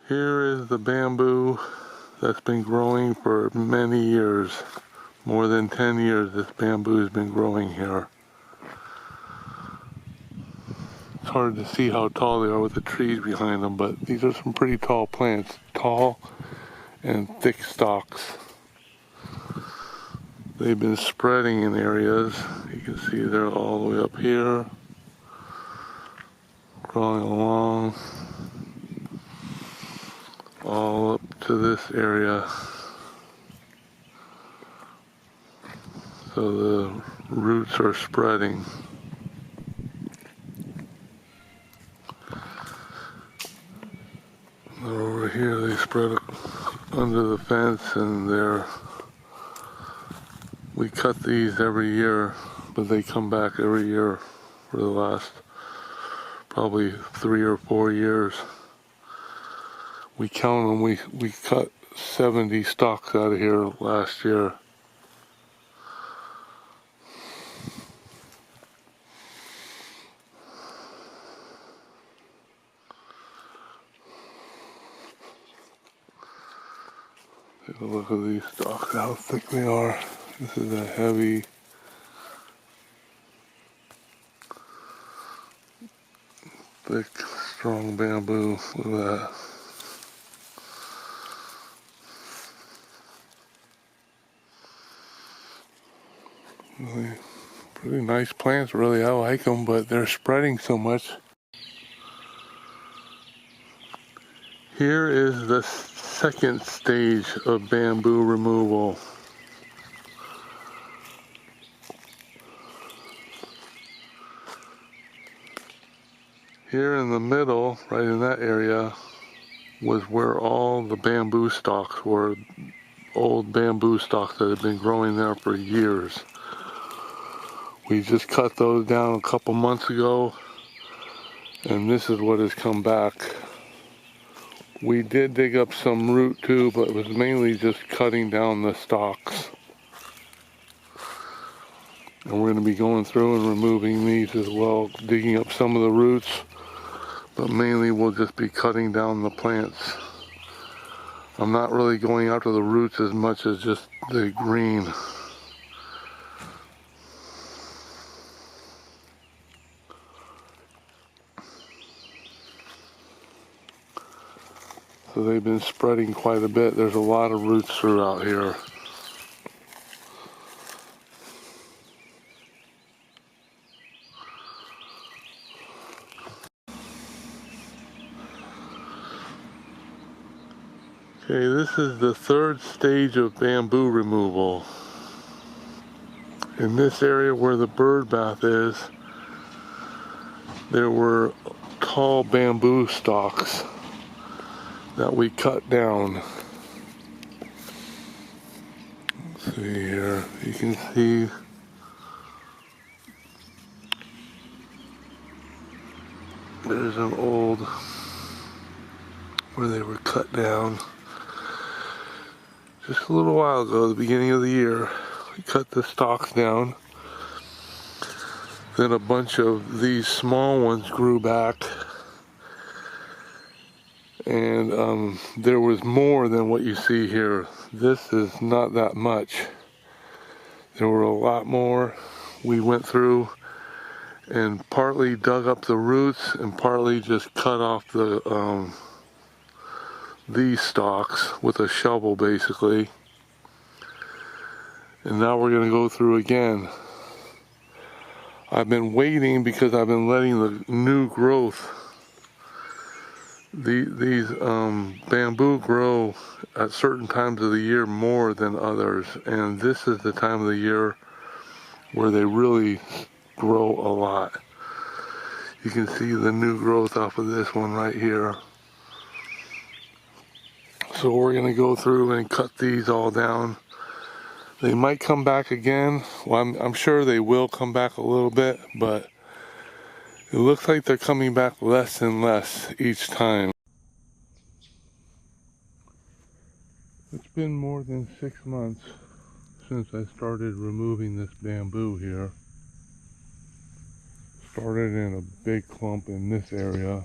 Here is the bamboo that's been growing for many years. More than 10 years this bamboo has been growing here. It's hard to see how tall they are with the trees behind them, but these are some pretty tall plants. Tall and thick stalks. They've been spreading in areas. You can see they're all the way up here, crawling along, all up to this area. So the roots are spreading. They're over here, they spread under the fence, and we cut these every year, but they come back every year for the last probably 3 or 4 years. We count them, we cut 70 stalks out of here last year. Take a look at these stalks, how thick they are. This is a heavy, thick, strong bamboo. Look at that. Really, pretty nice plants, really. I like them, but they're spreading so much. Here is the second stage of bamboo removal. Here in the middle, right in that area, was where all the bamboo stalks were. Old bamboo stalks that had been growing there for years. We just cut those down a couple months ago, and this is what has come back. We did dig up some root too, but it was mainly just cutting down the stalks. And we're going to be going through and removing these as well, digging up some of the roots, but mainly we'll just be cutting down the plants. I'm not really going after the roots as much as just the green. So they've been spreading quite a bit. There's a lot of roots throughout here. Okay, this is the third stage of bamboo removal. In this area where the bird bath is, there were tall bamboo stalks that we cut down. Let's see here, you can see there's an old where they were cut down. Just a little while ago, the beginning of the year, we cut the stalks down. Then a bunch of these small ones grew back. And there was more than what you see here. This is not that much. There were a lot more. We went through and partly dug up the roots and partly just cut off the these stalks with a shovel basically. And now we're going to go through again. I've been waiting because I've been letting the new growth, these bamboo grow at certain times of the year more than others, and this is the time of the year where they really grow a lot. You can see the new growth off of this one right here. So we're going to go through and cut these all down. They might come back again. Well, I'm sure they will come back a little bit, but it looks like they're coming back less and less each time. It's been more than 6 months since I started removing this bamboo here. Started in a big clump in this area.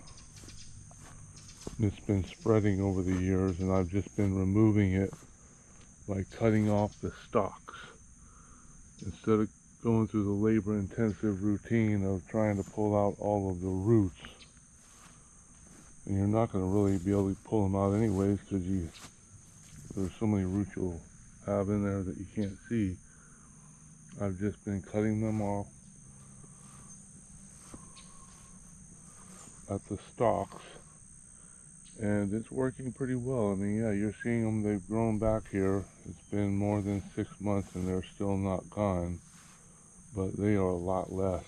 It's been spreading over the years, and I've just been removing it by cutting off the stalks. Instead of going through the labor-intensive routine of trying to pull out all of the roots. And you're not going to really be able to pull them out anyways, because there's so many roots you'll have in there that you can't see. I've just been cutting them off at the stalks, and it's working pretty well. I mean, yeah, you're seeing them, they've grown back here. It's been more than 6 months and they're still not gone, but they are a lot less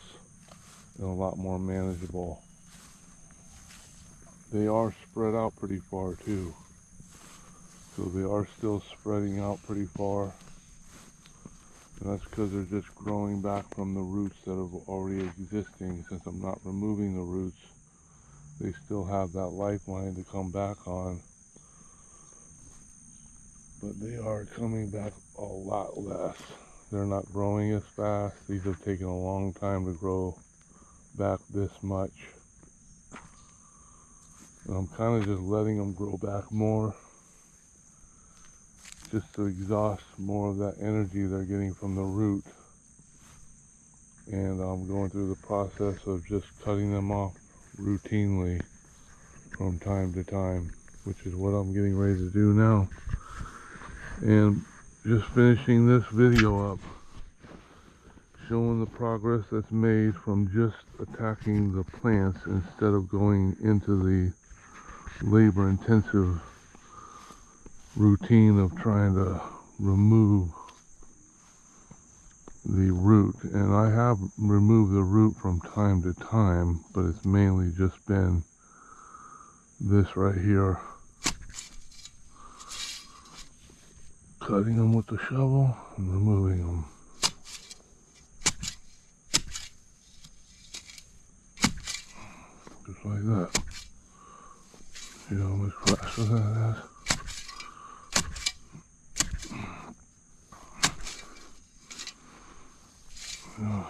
and a lot more manageable. They are spread out pretty far too, so they are still spreading out pretty far, and that's because they're just growing back from the roots that are already existing. Since I'm not removing the roots, they still have that lifeline to come back on, but they are coming back a lot less. They're not growing as fast. These have taken a long time to grow back this much. And I'm kind of just letting them grow back more, just to exhaust more of that energy they're getting from the root. And I'm going through the process of just cutting them off routinely from time to time, which is what I'm getting ready to do now. And just finishing this video up, showing the progress that's made from just attacking the plants instead of going into the labor-intensive routine of trying to remove the root. And I have removed the root from time to time, but it's mainly just been this right here, cutting them with the shovel and removing them. Just like that. See how much faster that is? Yeah.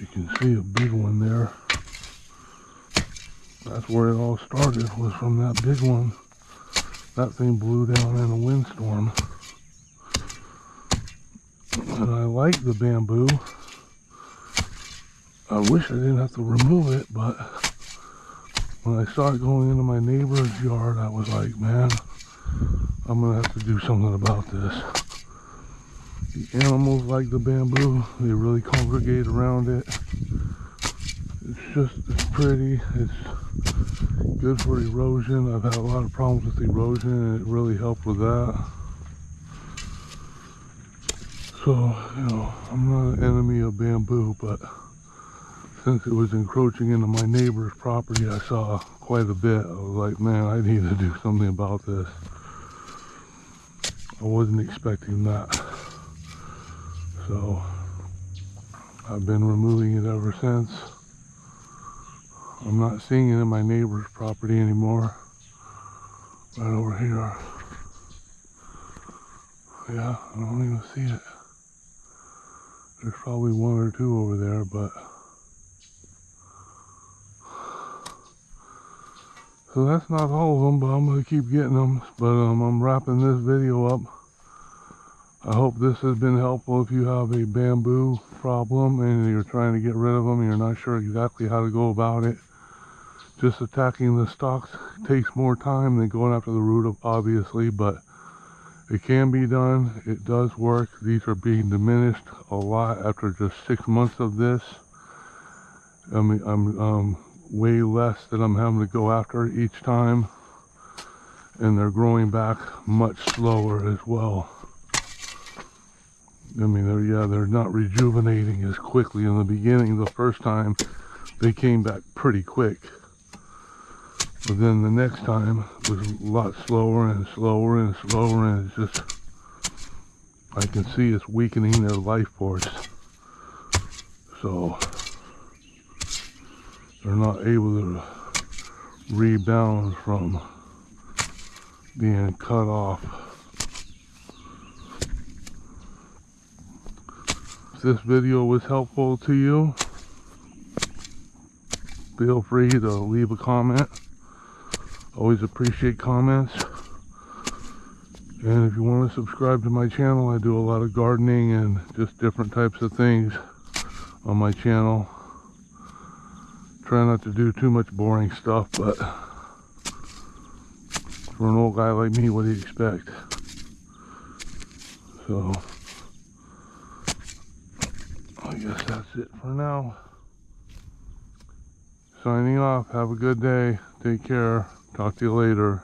You can see a big one there. That's where it all started, was from that big one. That thing blew down in a windstorm. And I like the bamboo. I wish I didn't have to remove it, but when I saw it going into my neighbor's yard, I was like, man, I'm gonna have to do something about this. The animals like the bamboo. They really congregate around it. It's pretty. It's good for erosion. I've had a lot of problems with erosion, and it really helped with that. So, you know, I'm not an enemy of bamboo, but since it was encroaching into my neighbor's property, I saw quite a bit. I was like, man, I need to do something about this. I wasn't expecting that. So I've been removing it ever since. I'm not seeing it in my neighbor's property anymore. Right over here. Yeah, I don't even see it. There's probably one or two over there, but so that's not all of them, but I'm going to keep getting them. But I'm wrapping this video up. I hope this has been helpful if you have a bamboo problem and you're trying to get rid of them and you're not sure exactly how to go about it. Just attacking the stalks takes more time than going after the root, obviously, but it can be done. It does work. These are being diminished a lot after just 6 months of this. I mean, I'm way less that I'm having to go after each time, and they're growing back much slower as well. I mean, they're not rejuvenating as quickly in the beginning. The first time, they came back pretty quick. But then the next time was a lot slower and slower and slower, and it's just, I can see it's weakening their life force. So they're not able to rebound from being cut off. If this video was helpful to you, feel free to leave a comment. Always appreciate comments. And if you want to subscribe to my channel, I do a lot of gardening and just different types of things on my channel. Try not to do too much boring stuff, but for an old guy like me, what do you expect? So I guess that's it for now. Signing off. Have a good day. Take care. Talk to you later.